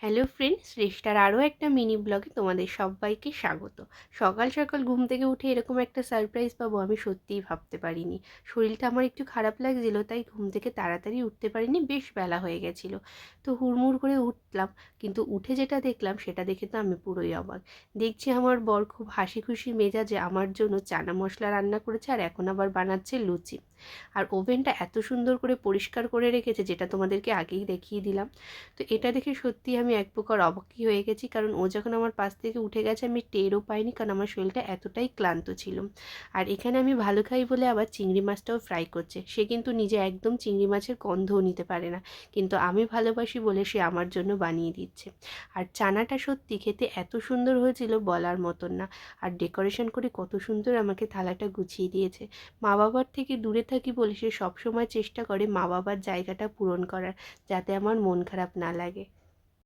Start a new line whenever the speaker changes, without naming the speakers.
Hello friends, রেশটার আরও একটা mini ব্লগে তোমাদের সবাইকে স্বাগত। সকাল সকাল ঘুম থেকে উঠে এরকম একটা সারপ্রাইজ পাবো আমি সত্যিই ভাবতে পারিনি। শরীরটা আমার একটু খারাপ লাগছিল, তাই ঘুম থেকে তাড়াতাড়ি উঠতে পারিনি, বেশ বেলা হয়ে গেছিলো। তো হুড়মুড় করে উঠলাম, কিন্তু উঠে যেটা দেখলাম সেটা দেখে তো আমি পুরোই অবাক। দেখছি আমার বর খুব হাসি খুশি মেজাজে আমার জন্য চানা মশলা রান্না করেছে, আর এখন আবার বানাচ্ছে লুচি। আর ওভেনটা এত সুন্দর করে পরিষ্কার করে রেখেছে, যেটা তোমাদেরকে আগেই দেখিয়ে দিলাম। তো এটা দেখে সত্যিই আমি এক প্রকার অবাকই হয়ে গেছি, কারণ ও যখন আমার পাশ থেকে উঠে গেছে আমি টেরও পাইনি, কারণ আমার শরীরটা এতটাই ক্লান্ত ছিল। আর এখানে আমি ভালো খাই বলে আবার চিংড়ি মাছটাও ফ্রাই করছে। সে কিন্তু নিজে একদম চিংড়ি মাছের গন্ধও নিতে পারে না, কিন্তু আমি ভালোবাসি বলে সে আমার জন্য বানিয়ে দিচ্ছে। আর চানাটা সত্যি খেতে এত সুন্দর হয়েছিল বলার মতন না। আর ডেকোরেশন করে কত সুন্দর আমাকে থালাটা গুছিয়ে দিয়েছে। মা বাবার থেকে দূরে থাকি বলে সে সবসময় চেষ্টা করে মা বাবার জায়গাটা পূরণ করার, যাতে আমার মন খারাপ না লাগে।